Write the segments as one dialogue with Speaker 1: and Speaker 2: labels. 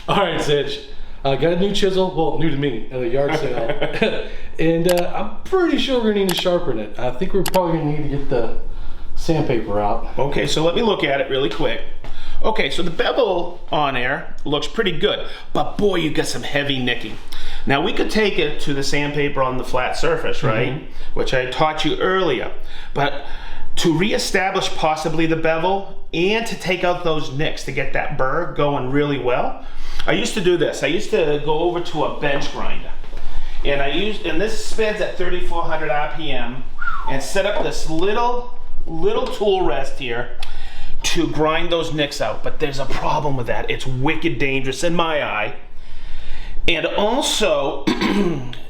Speaker 1: All right, Sedge. Got a new chisel, well, new to me, at a yard sale. And I'm pretty sure we're gonna need to sharpen it. I think we're probably gonna need to get the sandpaper out.
Speaker 2: Okay, so let me look at it really quick. Okay, so the bevel on there looks pretty good, but boy, you got some heavy nicking. Now we could take it to the sandpaper on the flat surface, right? Which I taught you earlier. But to reestablish possibly the bevel and to take out those nicks to get that burr going really well, I used to do this. I used to go over to a bench grinder. And this spins at 3,400 RPM and set up this little tool rest here to grind those nicks out. But there's a problem with that. It's wicked dangerous in my eye. And also,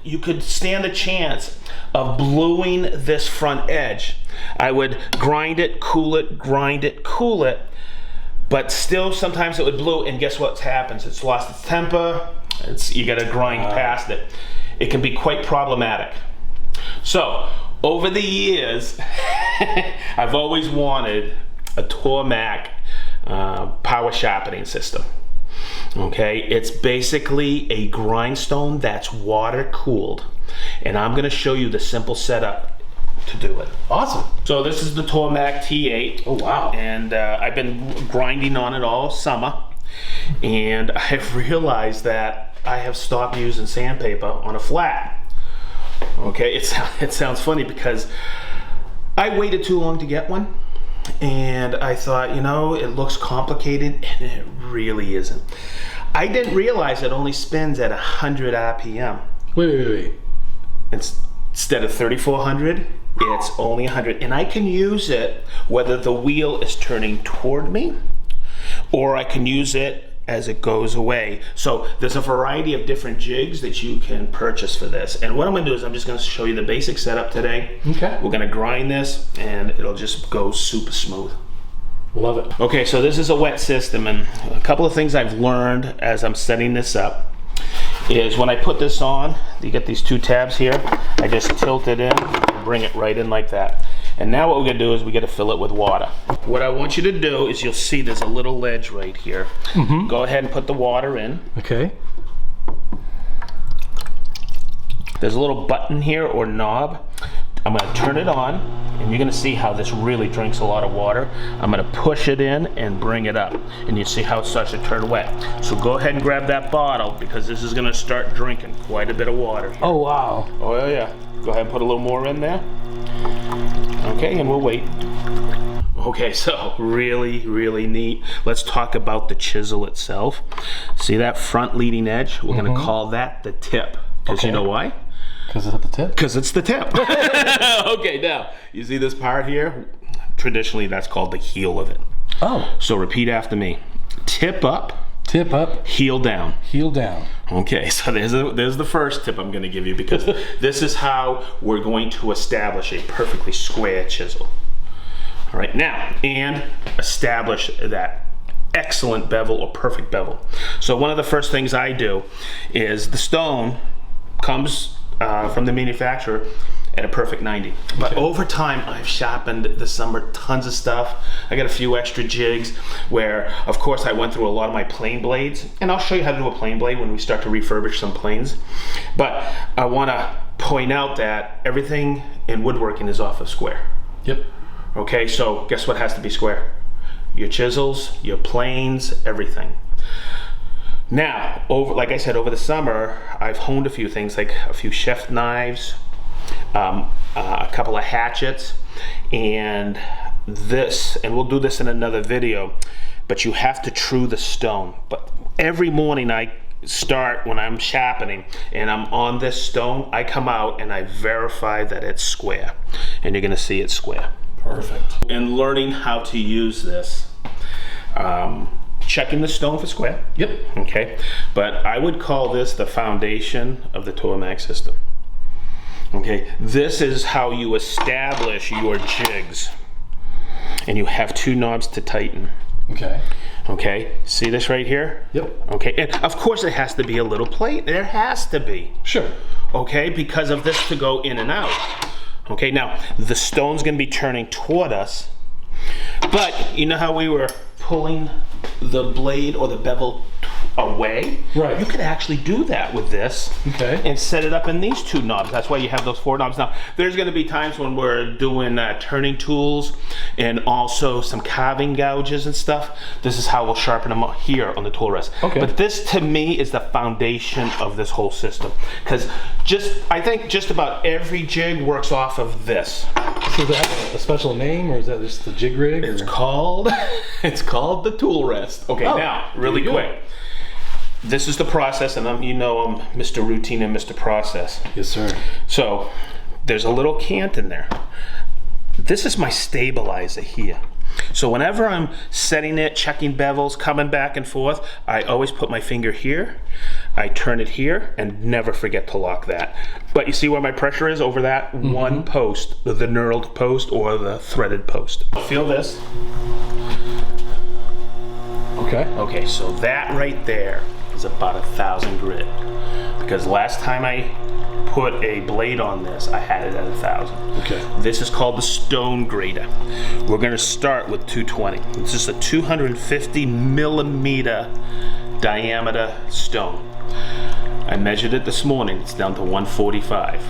Speaker 2: you could stand a chance of bluing this front edge. I would grind it, cool it, grind it, cool it, but still sometimes it would blue, and guess what happens? It's lost its temper, you gotta grind past it. It can be quite problematic. So, over the years, I've always wanted a Tormek power sharpening system. Okay, it's basically a grindstone that's water cooled, and I'm going to show you the simple setup to do it.
Speaker 1: Awesome.
Speaker 2: So this is the Tormek T-8.
Speaker 1: Oh wow.
Speaker 2: And I've been grinding on it all summer, and I've realized that I have stopped using sandpaper on a flat. Okay, it sounds funny because I waited too long to get one. And I thought, you know, it looks complicated, and it really isn't. I didn't realize it only spins at 100 RPM.
Speaker 1: Wait.
Speaker 2: Instead of 3,400, it's only 100. And I can use it whether the wheel is turning toward me, or I can use it as it goes away. So there's a variety of different jigs that you can purchase for this. And what I'm gonna do is I'm just gonna show you the basic setup today.
Speaker 1: Okay.
Speaker 2: We're gonna grind this and it'll just go super smooth.
Speaker 1: Love it.
Speaker 2: Okay, so this is a wet system, and a couple of things I've learned as I'm setting this up is when I put this on, you get these two tabs here, I just tilt it in and bring it right in like that. And now what we're gonna do is we gotta fill it with water. What I want you to do is you'll see there's a little ledge right here. Go ahead and put the water in.
Speaker 1: Okay.
Speaker 2: There's a little button here or knob. I'm gonna turn it on, and you're gonna see how this really drinks a lot of water. I'm gonna push it in and bring it up, and you see how it starts to turn wet. So go ahead and grab that bottle because this is gonna start drinking quite a bit of water here.
Speaker 1: Oh wow.
Speaker 2: Oh yeah. Go ahead and put a little more in there. Okay, and we'll wait. Okay, so really neat. Let's talk about the chisel itself. See that front leading edge? We're gonna call that the tip. Because you know why?
Speaker 1: Because it's at the tip?
Speaker 2: Because it's the tip. Okay, now, you see this part here? Traditionally, that's called the heel of it.
Speaker 1: Oh.
Speaker 2: So repeat after me. Tip up.
Speaker 1: Tip up.
Speaker 2: Heel down.
Speaker 1: Heel down.
Speaker 2: Okay, so there's the first tip I'm going to give you, because this is how we're going to establish a perfectly square chisel. All right, now, and establish that excellent bevel or perfect bevel. So one of the first things I do is the stone comes from the manufacturer at a perfect 90. But over time, I've sharpened this summer tons of stuff. I got a few extra jigs where, of course, I went through a lot of my plane blades, and I'll show you how to do a plane blade when we start to refurbish some planes. But I want to point out that everything in woodworking is off of square.
Speaker 1: Yep.
Speaker 2: Okay, so guess what has to be square? Your chisels, your planes, everything. Now, like I said, over the summer, I've honed a few things, like a few chef knives, a couple of hatchets, and this, and we'll do this in another video, but you have to true the stone. But every morning I start, when I'm sharpening and I'm on this stone, I come out and I verify that it's square, and you're gonna see it's square.
Speaker 1: Perfect.
Speaker 2: And learning how to use this, checking the stone for square.
Speaker 1: Yep.
Speaker 2: Okay, but I would call this the foundation of the Tormek system. Okay, this is how you establish your jigs, and you have two knobs to tighten.
Speaker 1: Okay.
Speaker 2: Okay, see this right here?
Speaker 1: Yep.
Speaker 2: Okay, and of course it has to be a little plate. There has to be.
Speaker 1: Sure.
Speaker 2: Okay, because of this to go in and out. Okay, now the stone's gonna be turning toward us, but you know how we were pulling the blade or the bevel away,
Speaker 1: Right.
Speaker 2: you could actually do that with this.
Speaker 1: Okay.
Speaker 2: And set it up in these two knobs. That's why you have those 4 knobs. Now, there's going to be times when we're doing turning tools and also some carving gouges and stuff. This is how we'll sharpen them here on the tool rest.
Speaker 1: Okay.
Speaker 2: But this, to me, is the foundation of this whole system. Because I think just about every jig works off of this.
Speaker 1: So does that have a special name, or is that just the jig rig?
Speaker 2: It's called the tool rest. Okay, now, really quick. This is the process, and I'm Mr. Routine and Mr. Process.
Speaker 1: Yes, sir.
Speaker 2: So there's a little cant in there. This is my stabilizer here. So whenever I'm setting it, checking bevels, coming back and forth, I always put my finger here, I turn it here, and never forget to lock that. But you see where my pressure is over that one post, the knurled post or the threaded post. Feel this.
Speaker 1: Okay.
Speaker 2: Okay, so that right there is about 1,000 grit. Because last time I put a blade on this, I had it at 1,000.
Speaker 1: Okay.
Speaker 2: This is called the stone grater. We're going to start with 220. This is a 250 millimeter diameter stone. I measured it this morning. It's down to 145.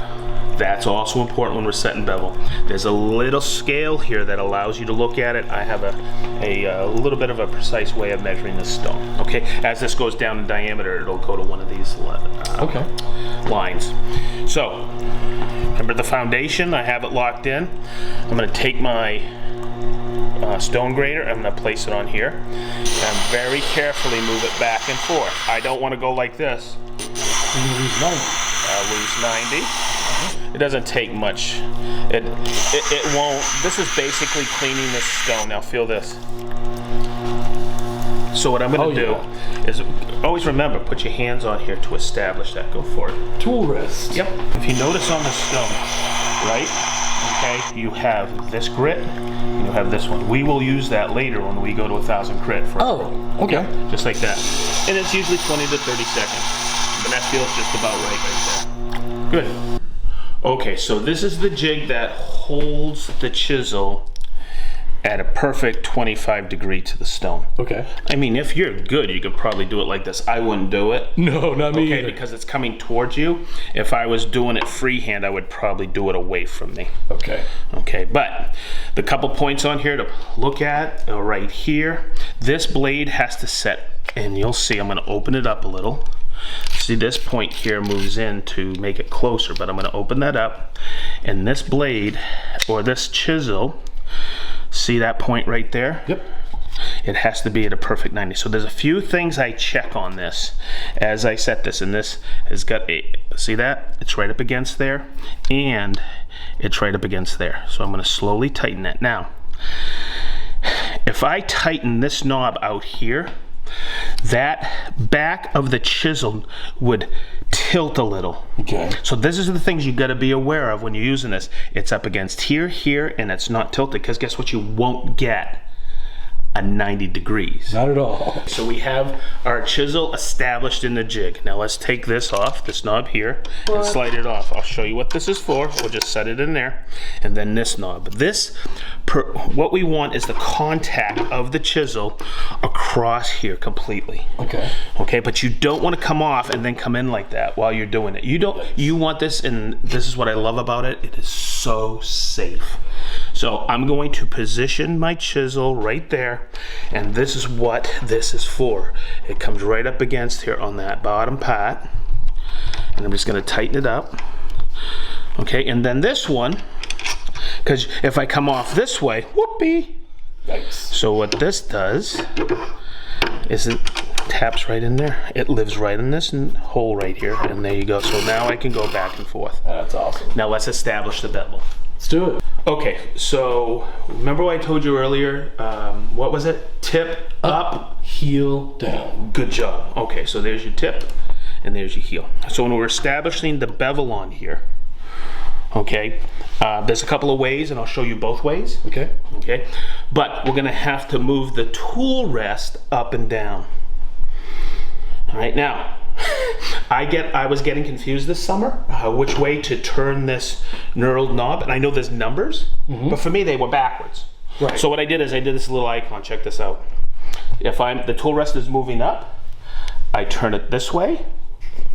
Speaker 2: That's also important when we're setting bevel. There's a little scale here that allows you to look at it. I have a little bit of a precise way of measuring this stone. Okay, as this goes down in diameter, it'll go to one of these lines. So, remember the foundation? I have it locked in. I'm going to take my stone grater. I'm going to place it on here and very carefully move it back and forth. I don't want to go like this.
Speaker 1: You lose 90.
Speaker 2: I'll lose 90. It doesn't take much. It won't. This is basically cleaning this stone. Now feel this. So what I'm going to do is always remember, put your hands on here to establish that. Go for it.
Speaker 1: Tool rest.
Speaker 2: Yep. If you notice on the stone, right? Okay, you have this grit, and you have this one. We will use that later when we go to 1,000 grit.
Speaker 1: Okay.
Speaker 2: Yep, just like that. And it's usually 20 to 30 seconds. But that feels just about right there. Good. Okay, so this is the jig that holds the chisel at a perfect 25 degree to the stone.
Speaker 1: Okay.
Speaker 2: I mean, if you're good, you could probably do it like this. I wouldn't do it.
Speaker 1: No, not me
Speaker 2: Okay,
Speaker 1: either.
Speaker 2: because it's coming towards you. If I was doing it freehand, I would probably do it away from me.
Speaker 1: Okay.
Speaker 2: Okay, but the couple points on here to look at are right here. This blade has to set, and you'll see, I'm going to open it up a little. See, this point here moves in to make it closer, but I'm going to open that up. And this blade, or this chisel, see that point right there?
Speaker 1: Yep.
Speaker 2: It has to be at a perfect 90. So there's a few things I check on this as I set this, and this has got a, see that? It's right up against there, and it's right up against there. So I'm going to slowly tighten it. Now, if I tighten this knob out here, that back of the chisel would tilt a little.
Speaker 1: Okay.
Speaker 2: So this is the things you got to be aware of when you're using this. It's up against here, here, and it's not tilted, because guess what? You won't get a 90 degrees.
Speaker 1: Not at all.
Speaker 2: So we have our chisel established in the jig. Now let's take this off, this knob here, and slide it off. I'll show you what this is for. We'll just set it in there. And then this knob. This, what we want is the contact of the chisel across here completely.
Speaker 1: Okay.
Speaker 2: Okay, but you don't want to come off and then come in like that while you're doing it. You want this, and this is what I love about it. It is so safe. So I'm going to position my chisel right there, and this is what this is for. It comes right up against here on that bottom part, and I'm just going to tighten it up. Okay, and then this one, because if I come off this way, whoopee.
Speaker 1: Nice.
Speaker 2: So what this does is it taps right in there. It lives right in this hole right here, and there you go. So now I can go back and forth.
Speaker 1: That's awesome.
Speaker 2: Now let's establish the bevel.
Speaker 1: Let's do it.
Speaker 2: Okay, so remember what I told you earlier? What was it? Tip up,
Speaker 1: heel down.
Speaker 2: Good job. Okay, so there's your tip and there's your heel. So when we're establishing the bevel on here, okay, there's a couple of ways, and I'll show you both ways.
Speaker 1: Okay.
Speaker 2: Okay, but we're gonna have to move the tool rest up and down. All right, now, I was getting confused this summer which way to turn this knurled knob, and I know there's numbers, but for me they were backwards.
Speaker 1: Right.
Speaker 2: So what I did is I did this little icon. Check this out. If the tool rest is moving up, I turn it this way,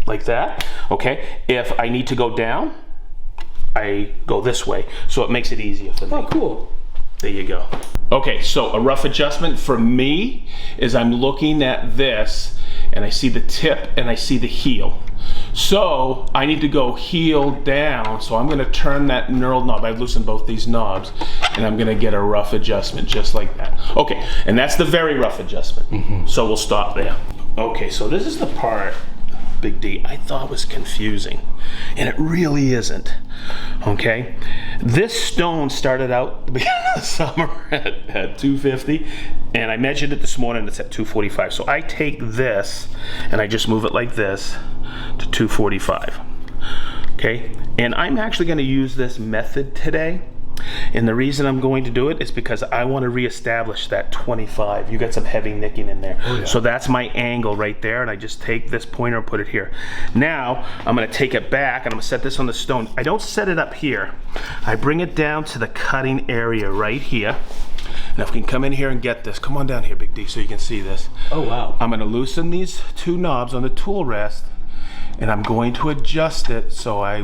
Speaker 2: like that, okay? If I need to go down, I go this way, so it makes it easier for me.
Speaker 1: Oh, cool.
Speaker 2: There you go. Okay, so a rough adjustment for me is I'm looking at this, and I see the tip, and I see the heel. So I need to go heel down, so I'm gonna turn that knurled knob. I've loosened both these knobs, and I'm gonna get a rough adjustment just like that. Okay, and that's the very rough adjustment. So we'll stop there. Okay, so this is the part, Big D, I thought was confusing, and it really isn't. Okay, this stone started out at the beginning of the summer at 250, and I measured it this morning, it's at 245. So I take this and I just move it like this to 245. Okay, and I'm actually going to use this method today, and the reason I'm going to do it is because I want to reestablish that 25. You got some heavy nicking in there.
Speaker 1: Oh, yeah.
Speaker 2: So that's my angle right there, and I just take this pointer and put it here. Now I'm going to take it back and I'm going to set this on the stone. I don't set it up here. I bring it down to the cutting area right here. Now if we can come in here and get this, come on down here, Big D, so you can see this.
Speaker 1: Oh, wow.
Speaker 2: I'm going to loosen these two knobs on the tool rest, and I'm going to adjust it so I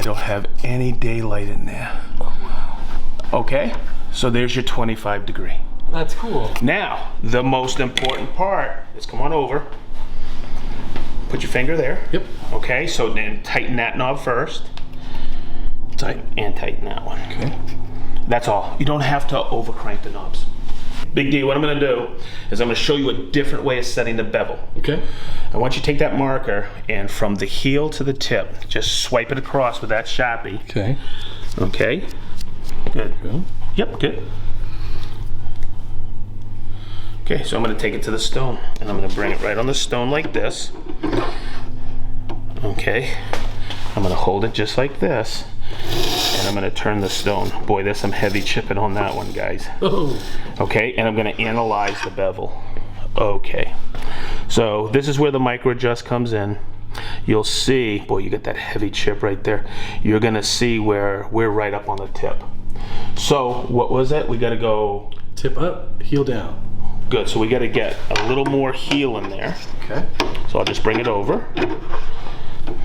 Speaker 2: don't have any daylight in there. Okay, so there's your 25 degree.
Speaker 1: That's cool.
Speaker 2: Now, the most important part is, come on over. Put your finger there.
Speaker 1: Yep.
Speaker 2: Okay, so then tighten that knob first. And tighten that one.
Speaker 1: Okay.
Speaker 2: That's all. You don't have to over crank the knobs. Big D, what I'm gonna do is I'm gonna show you a different way of setting the bevel.
Speaker 1: Okay.
Speaker 2: I want you to take that marker and from the heel to the tip, just swipe it across with that Sharpie.
Speaker 1: Okay.
Speaker 2: Okay. Good.
Speaker 1: Go.
Speaker 2: Yep, good. Okay, so I'm gonna take it to the stone and I'm gonna bring it right on the stone like this. Okay. I'm gonna hold it just like this and I'm gonna turn the stone. Boy, there's some heavy chipping on that one, guys.
Speaker 1: Oh.
Speaker 2: Okay, and I'm gonna analyze the bevel. Okay, so this is where the micro adjust comes in. You'll see, boy, you got that heavy chip right there. You're gonna see where we're right up on the tip. So what was it? We gotta go
Speaker 1: Tip up, heel down.
Speaker 2: good. So we gotta get a little more heel in there.
Speaker 1: Okay.
Speaker 2: So I'll just bring it over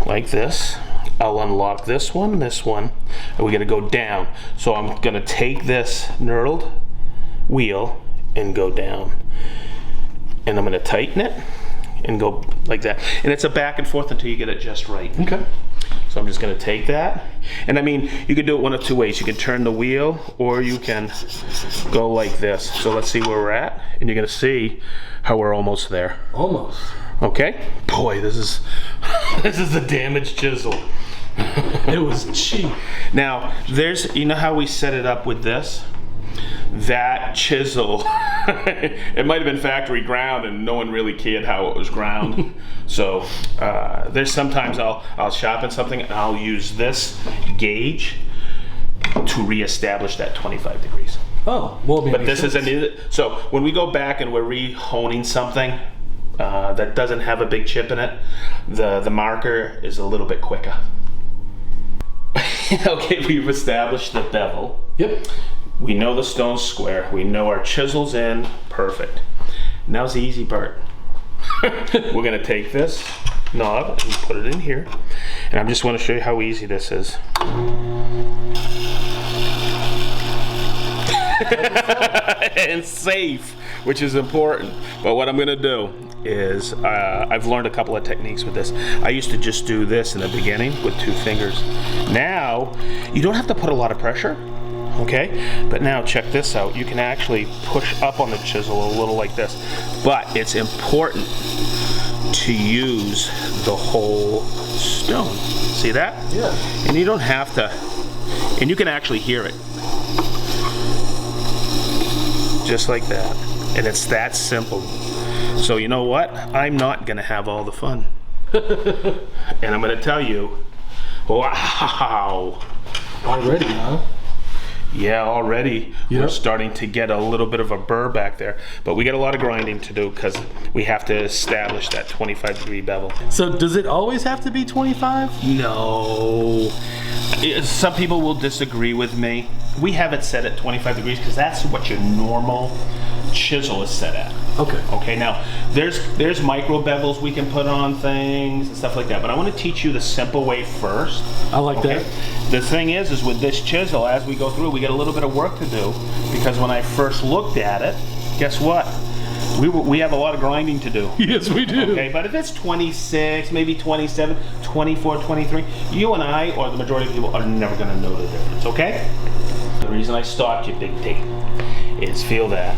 Speaker 2: like this. I'll unlock this one, and we gotta go down. So I'm gonna take this knurled wheel and go down. And I'm gonna tighten it and go like that. And it's a back and forth until you get it just right.
Speaker 1: Okay.
Speaker 2: So I'm just gonna take that. And I mean, you can do it one of two ways. You can turn the wheel or you can go like this. So let's see where we're at. And you're gonna see how we're almost there.
Speaker 1: Almost.
Speaker 2: Okay? Boy, this is a damaged chisel.
Speaker 1: It was cheap.
Speaker 2: Now, you know how we set it up with this? That chisel, it might have been factory ground and no one really cared how it was ground. So there's sometimes I'll sharpen something and I'll use this gauge to reestablish that 25 degrees.
Speaker 1: Oh, well,
Speaker 2: But this isn't it. So when we go back and we're re-honing something that doesn't have a big chip in it, the marker is a little bit quicker. Okay, we've established the bevel.
Speaker 1: Yep.
Speaker 2: We know the stone's square. We know our chisel's in. Perfect. Now's the easy part. We're gonna take this knob and put it in here. And I just want to show you how easy this is. And safe, which is important. But what I'm gonna do is, I've learned a couple of techniques with this. I used to just do this in the beginning with 2 fingers. Now, you don't have to put a lot of pressure, okay? But now check this out. You can actually push up on the chisel a little like this. But it's important to use the whole stone. See that?
Speaker 1: Yeah.
Speaker 2: And you don't have to, and you can actually hear it. Just like that. And it's that simple. So you know what? I'm not gonna have all the fun. And I'm gonna tell you, wow.
Speaker 1: Already, huh?
Speaker 2: Yeah, already
Speaker 1: Yep.
Speaker 2: we're starting to get a little bit of a burr back there. But we got a lot of grinding to do because we have to establish that 25 degree bevel.
Speaker 1: So does it always have to be 25?
Speaker 2: No. Some people will disagree with me. We have it set at 25 degrees because that's what your normal chisel is set at.
Speaker 1: Okay.
Speaker 2: Okay, now there's micro bevels we can put on things and stuff like that, but I want to teach you the simple way first.
Speaker 1: I like that.
Speaker 2: The thing is with this chisel, as we go through, we get a little bit of work to do, because when I first looked at it, guess what? We have a lot of grinding to do.
Speaker 1: Yes, we do.
Speaker 2: Okay, but if it's 26, maybe 27, 24, 23, you and I, or the majority of people, are never going to know the difference, okay? The reason I stopped you, Big T, is feel that.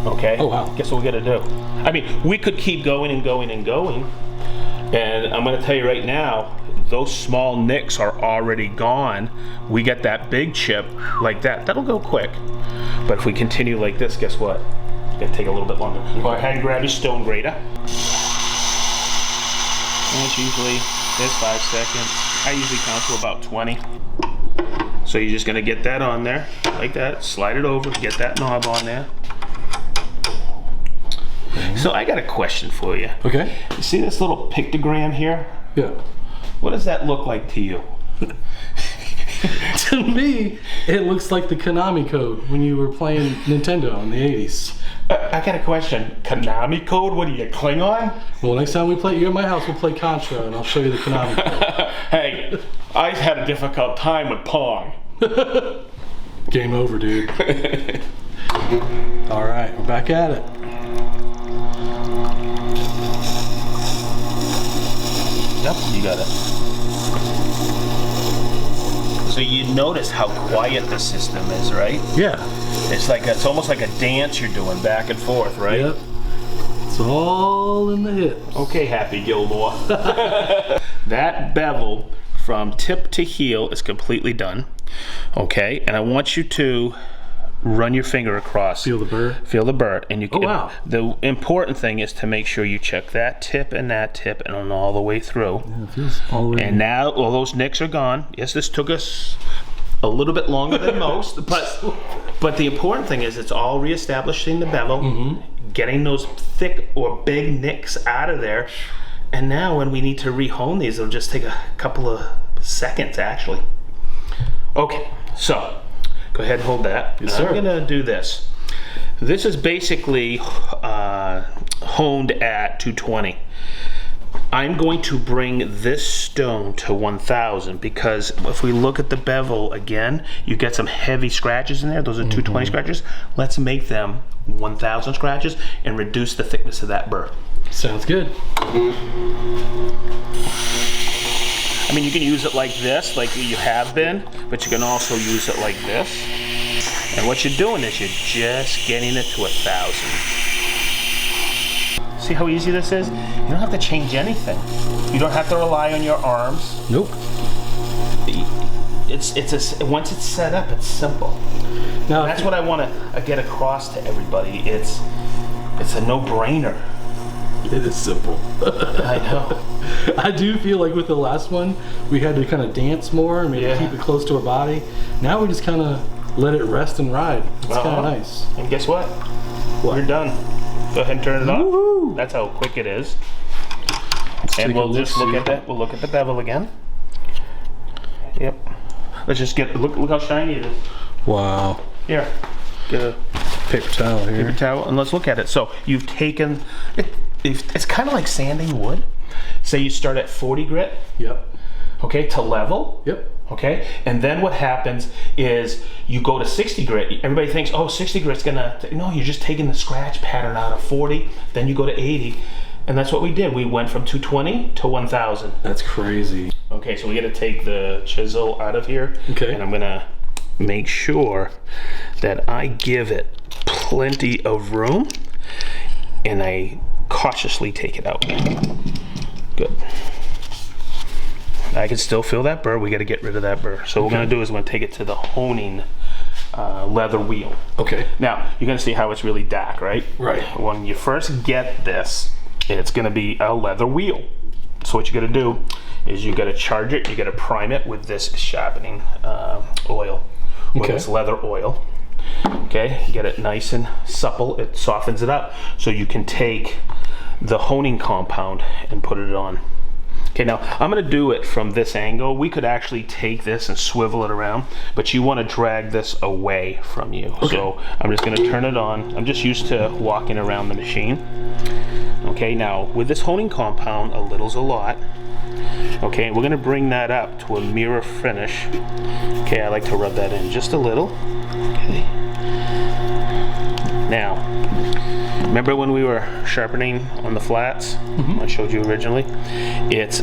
Speaker 2: Okay?
Speaker 1: Oh, wow.
Speaker 2: Guess what we got to do? I mean, we could keep going and going and going, and I'm going to tell you right now, those small nicks are already gone. We get that big chip like that. That'll go quick. But if we continue like this, guess what? It's gonna take a little bit longer. Go ahead and grab your stone grater. And it's usually, there's 5 seconds. I usually count to about 20. So you're just gonna get that on there, like that, slide it over, get that knob on there. So I got a question for you.
Speaker 1: Okay.
Speaker 2: You see this little pictogram here?
Speaker 1: Yeah.
Speaker 2: What does that look like to you?
Speaker 1: To me, it looks like the Konami code when you were playing Nintendo in the 80s.
Speaker 2: I got a question. Konami code? What are you, Klingon?
Speaker 1: Well, next time we play, you're at my house, we'll play Contra, and I'll show you the Konami code.
Speaker 2: Hey, I had a difficult time with Pong.
Speaker 1: Game over, dude. All right, we're back at it.
Speaker 2: Yep, you got it. So you notice how quiet the system is, right?
Speaker 1: Yeah.
Speaker 2: It's almost like a dance you're doing back and forth, right?
Speaker 1: Yep. It's all in the hips.
Speaker 2: Okay, Happy Gilmore. That bevel from tip to heel is completely done. Okay, and I want you to run your finger across.
Speaker 1: Feel the burr?
Speaker 2: Feel the burr. And you can,
Speaker 1: oh, wow.
Speaker 2: The important thing is to make sure you check that tip and on all the way through.
Speaker 1: Yeah, it feels all the way.
Speaker 2: And now all those nicks are gone. Yes, this took us a little bit longer than most, but the important thing is it's all reestablishing the bevel, getting those thick or big nicks out of there. And now when we need to rehone these, it'll just take a couple of seconds actually. Okay, so go ahead and hold that.
Speaker 1: Yes, sir.
Speaker 2: I'm gonna do this. This is basically honed at 220. I'm going to bring this stone to 1000 because if we look at the bevel again, you get some heavy scratches in there. Those are 220 scratches. Let's make them 1000 scratches and reduce the thickness of that burr.
Speaker 1: Sounds good.
Speaker 2: I mean, you can use it like this, like you have been, but you can also use it like this. And what you're doing is you're just getting it to 1000. See how easy this is? You don't have to change anything. You don't have to rely on your arms.
Speaker 1: Nope.
Speaker 2: Once it's set up, it's simple.
Speaker 1: Now
Speaker 2: That's what I want to get across to everybody. It's a no-brainer.
Speaker 1: It is simple.
Speaker 2: I know.
Speaker 1: I do feel like with the last one, we had to kind of dance more and maybe keep it close to our body. Now we just kind of let it rest and ride. It's kind of nice.
Speaker 2: And guess what? You're done. Go ahead and turn it off.
Speaker 1: Woohoo!
Speaker 2: That's how quick it is. And
Speaker 1: take
Speaker 2: we'll
Speaker 1: a
Speaker 2: just look at that. We'll look at the bevel again. Yep. Let's just look how shiny it is.
Speaker 1: Wow.
Speaker 2: Here. Get a
Speaker 1: Paper towel here.
Speaker 2: paper towel and let's look at it. So you've taken it. It's kind of like sanding wood. Say you start at 40 grit.
Speaker 1: Yep.
Speaker 2: Okay, to level.
Speaker 1: Yep.
Speaker 2: Okay, and then what happens is you go to 60 grit. Everybody thinks, oh, 60 grit's gonna, no, you're just taking the scratch pattern out of 40, then you go to 80, and that's what we did. We went from 220 to 1000.
Speaker 1: That's crazy.
Speaker 2: Okay, so we gotta take the chisel out of here.
Speaker 1: Okay.
Speaker 2: And I'm gonna make sure that I give it plenty of room, and I cautiously take it out. Good. I can still feel that burr. We got to get rid of that burr. So what we're going to do is we're going to take it to the honing leather wheel.
Speaker 1: Okay.
Speaker 2: Now, you're going to see how it's really dark, right?
Speaker 1: Right.
Speaker 2: When you first get this, it's going to be a leather wheel. So what you got to do is you got to charge it. You got to prime it with this sharpening oil, with this leather oil. Okay, you get it nice and supple. It softens it up, so you can take the honing compound and put it on. Okay, now I'm gonna do it from this angle. We could actually take this and swivel it around, but you wanna drag this away from you. Okay. So I'm just gonna turn it on. I'm just used to walking around the machine. Okay, now with this honing compound, a little's a lot. Okay, we're gonna bring that up to a mirror finish. Okay, I like to rub that in just a little. Okay. Now, remember when we were sharpening on the flats? I showed you originally. It's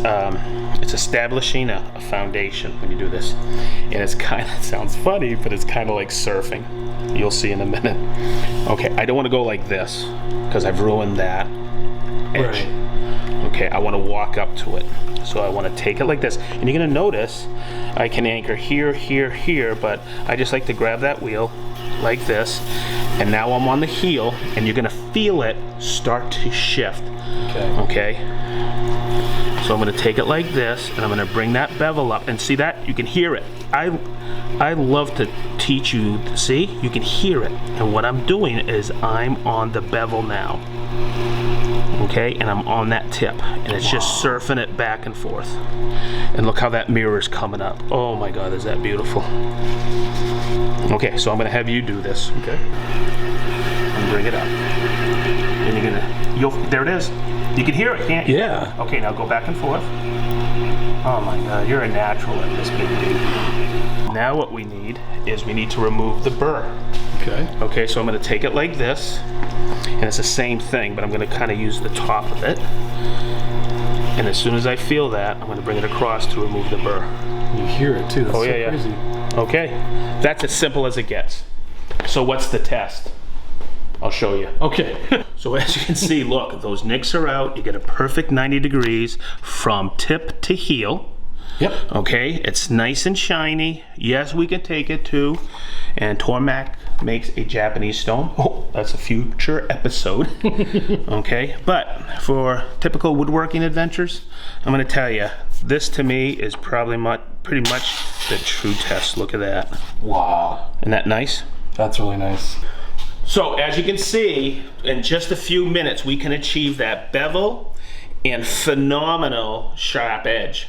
Speaker 2: establishing a foundation when you do this, and it's kind of, it sounds funny, but it's kind of like surfing. You'll see in a minute. Okay, I don't want to go like this because I've ruined that edge. Right. Okay, I want to walk up to it. So I want to take it like this, and you're going to notice I can anchor here, here, here, but I just like to grab that wheel like this, and now I'm on the heel, and you're going to feel it start to shift. Okay. So I'm going to take it like this, and I'm going to bring that bevel up, and see that? You can hear it. I love to teach you, see? You can hear it, and what I'm doing is I'm on the bevel now. Okay, and I'm on that tip, and it's just surfing it back and forth. And look how that mirror is coming up. Oh my God, is that beautiful? Okay, so I'm gonna have you do this. Okay. And bring it up. And you're gonna, there it is. You can hear it, can't you? Yeah. Okay, now go back and forth. Oh my God, you're a natural at this, big dude. Now what we need is we need to remove the burr. Okay. Okay, so I'm gonna take it like this, and it's the same thing, but I'm gonna kind of use the top of it. And as soon as I feel that, I'm gonna bring it across to remove the burr.
Speaker 1: You hear it too, that's so crazy.
Speaker 2: Okay, that's as simple as it gets. So what's the test? I'll show you. Okay. So as you can see, look, those nicks are out. You get a perfect 90 degrees from tip to heel. Yep. Okay, it's nice and shiny. Yes, we can take it too. And Tormek makes a Japanese stone. Oh, that's a future episode. Okay, but for typical woodworking adventures, I'm gonna tell you, this to me is probably pretty much the true test. Look at that. Wow. Isn't that nice?
Speaker 1: That's really nice.
Speaker 2: So as you can see, in just a few minutes, we can achieve that bevel and phenomenal sharp edge.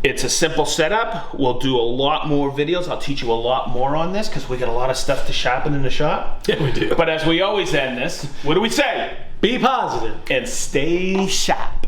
Speaker 2: It's a simple setup. We'll do a lot more videos. I'll teach you a lot more on this because we got a lot of stuff to sharpen in the shop.
Speaker 1: Yeah, we do.
Speaker 2: But as we always end this, what do we say?
Speaker 1: Be positive
Speaker 2: and stay sharp.